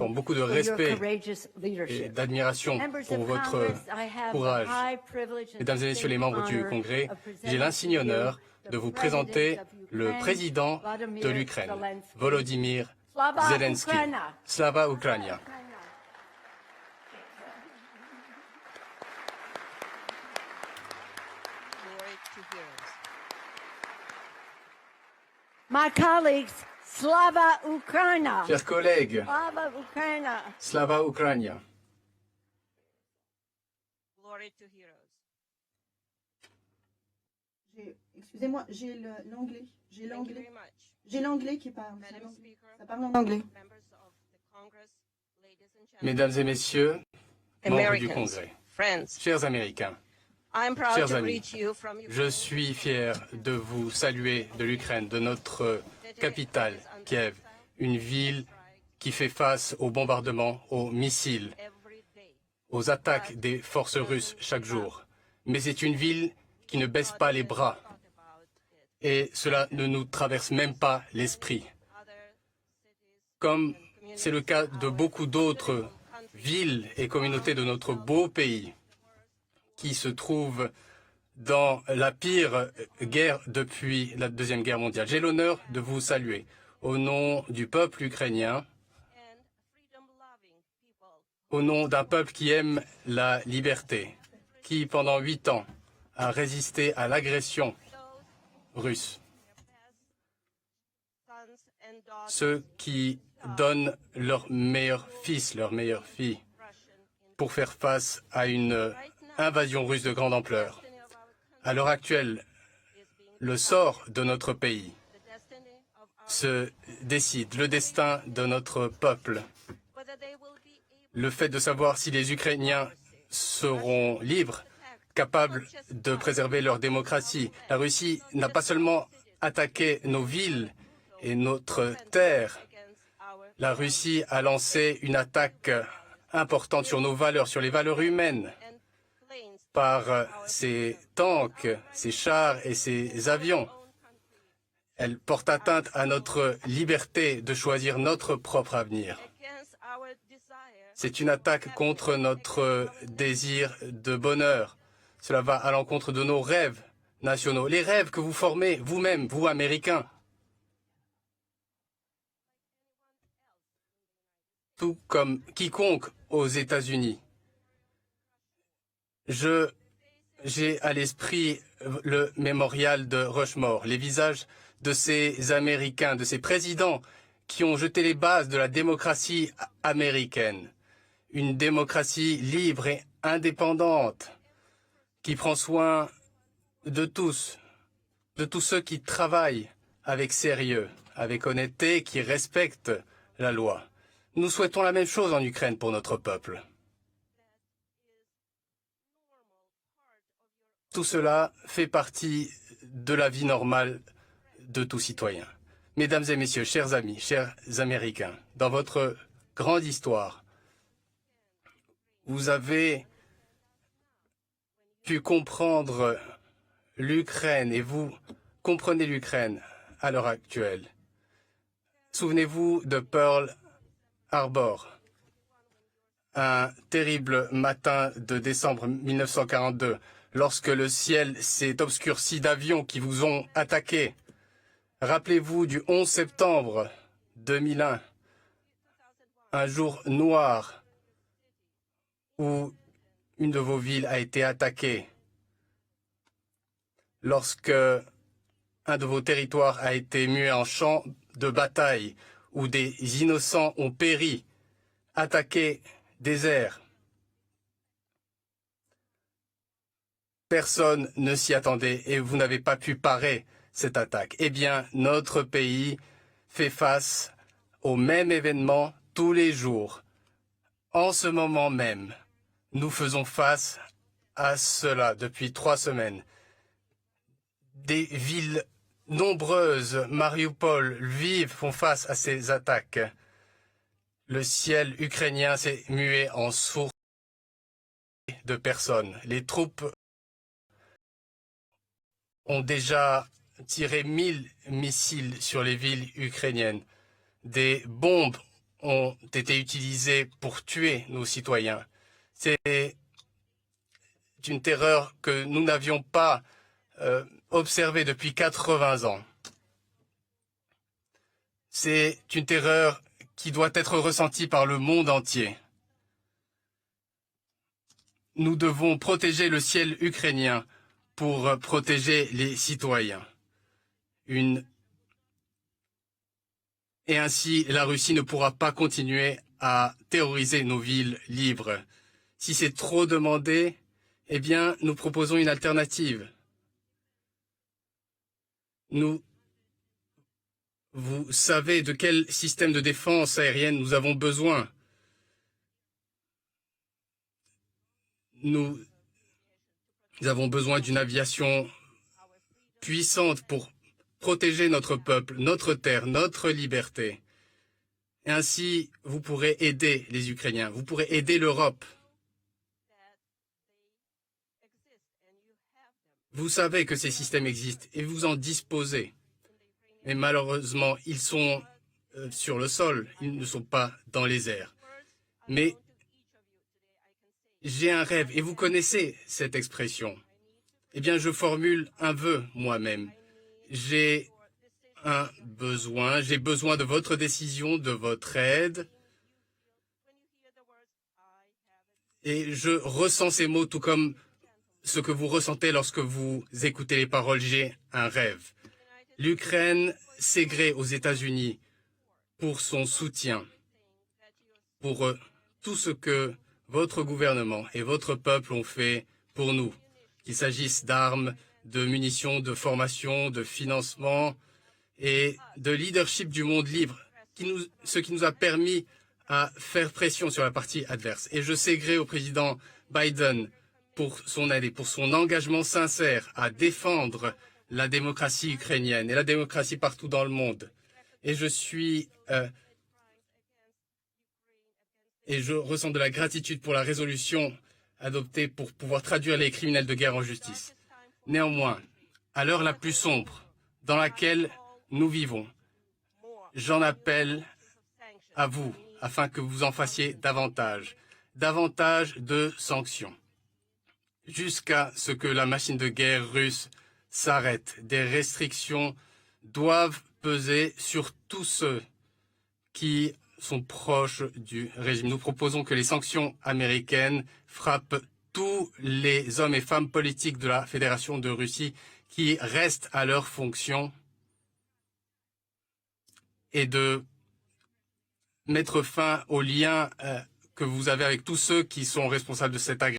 beaucoup de respect et d'admiration pour votre courage. Mesdames et messieurs les membres du Congrès, j'ai l'insigne honneur de vous présenter le président de l'Ukraine, Volodymyr Zelensky. Slava Ukraina. My colleagues, Slava Ukraina. Chers collègues, Slava Ukraina. Slava Ukraina. Glory to heroes. Excusez-moi, j'ai l'anglais. J'ai Thank you l'anglais. very much. J'ai l'anglais qui parle. Madam Speaker, Ça parle en anglais. members of the Congress, ladies and gentlemen, Mesdames et messieurs, membres du Americans, Congrès, friends, chers Américains, I'm proud chers to amis, greet you from je Ukraine. suis fier de vous saluer de l'Ukraine, de notre capitale, Kiev, une ville qui fait face aux bombardements, aux missiles, Every day. aux attaques des forces russes chaque jour. Mais c'est une ville qui ne baisse pas les bras Thought about it. et cela ne nous traverse même pas l'esprit. Other cities Comme c'est le cas de beaucoup d'autres villes et communautés de notre beau pays qui se trouvent dans la pire guerre depuis la Deuxième Guerre mondiale. J'ai l'honneur de vous saluer au nom du peuple ukrainien, and freedom-loving people au nom d'un peuple qui aime la liberté, qui pendant 8 ans a résisté à l'agression russe. sons and daughters Ceux qui donnent leurs meilleurs fils, leurs meilleures filles, Russian in pour faire face à une invasion russe de grande ampleur. destiny of our country À l'heure actuelle, is being le sort de notre pays the destiny of our se décide, le destin de notre peuple. whether they will be able Le fait de savoir si les Ukrainiens seront libres, capables de préserver leur démocratie. La Russie n'a pas seulement attaqué nos villes et notre terre. against our La Russie a lancé une attaque importante sur nos valeurs, sur les valeurs humaines, and planes par ses tanks, ses chars et ses avions. own country Elle porte atteinte à notre liberté de choisir notre propre avenir. against our desire C'est une attaque contre notre désir de bonheur. Cela va à l'encontre de nos rêves nationaux, les rêves que vous formez vous-même, vous Américains. Tout comme quiconque aux États-Unis. J'ai à l'esprit le mémorial de Rushmore, les visages de ces Américains, de ces présidents qui ont jeté les bases de la démocratie américaine. Une démocratie libre et indépendante qui prend soin de tous ceux qui travaillent avec sérieux, avec honnêteté, qui respectent la loi. Nous souhaitons la même chose en Ukraine pour notre peuple. Tout cela fait partie de la vie normale de tout citoyen. Mesdames et messieurs, chers amis, chers Américains, dans votre grande histoire, vous avez pu comprendre l'Ukraine et vous comprenez l'Ukraine à l'heure actuelle. Souvenez-vous de Pearl Harbor, un terrible matin de décembre 1942, lorsque le ciel s'est obscurci d'avions qui vous ont attaqué. Rappelez-vous du 11 septembre 2001, un jour noir où une de vos villes a été attaquée, lorsque un de vos territoires a été mué en champ de bataille, où des innocents ont péri, attaqués, déserts. Personne ne s'y attendait et vous n'avez pas pu parer cette attaque. Eh bien, notre pays fait face au même événement tous les jours. En ce moment même, nous faisons face à cela depuis 3 semaines. Des villes nombreuses, Mariupol, Lviv, font face à ces attaques. Le ciel ukrainien s'est mué en source de personnes. Les troupes ont déjà tiré 1000 missiles sur les villes ukrainiennes. Des bombes ont été utilisés pour tuer nos citoyens. C'est une terreur que nous n'avions pas observée depuis 80 ans. C'est une terreur qui doit être ressentie par le monde entier. Nous devons protéger le ciel ukrainien pour protéger les citoyens. Et ainsi, la Russie ne pourra pas continuer à terroriser nos villes libres. Si c'est trop demandé, eh bien, nous proposons une alternative. Vous savez de quel système de défense aérienne nous avons besoin. Nous avons besoin d'une aviation puissante pour protéger notre peuple, notre terre, notre liberté. Et ainsi, vous pourrez aider les Ukrainiens, vous pourrez aider l'Europe. Vous savez que ces systèmes existent et vous en disposez. Mais malheureusement, ils sont sur le sol, ils ne sont pas dans les airs. Mais j'ai un rêve, et vous connaissez cette expression. Eh bien, je formule un vœu moi-même. J'ai besoin de votre décision, de votre aide. Et je ressens ces mots tout comme ce que vous ressentez lorsque vous écoutez les paroles. J'ai un rêve. L'Ukraine s'est gré aux États-Unis pour son soutien, pour tout ce que votre gouvernement et votre peuple ont fait pour nous, qu'il s'agisse d'armes, de munitions, de formation, de financement et de leadership du monde libre, ce qui nous a permis à faire pression sur la partie adverse. Et je sais gré au président Biden pour son aide et pour son engagement sincère à défendre la démocratie ukrainienne et la démocratie partout dans le monde. Et je ressens de la gratitude pour la résolution adoptée pour pouvoir traduire les criminels de guerre en justice. Néanmoins, à l'heure la plus sombre dans laquelle nous vivons, j'en appelle à vous afin que vous en fassiez davantage de sanctions, jusqu'à ce que la machine de guerre russe s'arrête. Des restrictions doivent peser sur tous ceux qui sont proches du régime. Nous proposons que les sanctions américaines frappent tous les hommes et femmes politiques de la Fédération de Russie qui restent à leurs fonctions et de mettre fin aux liens que vous avez avec tous ceux qui sont responsables de cette agression.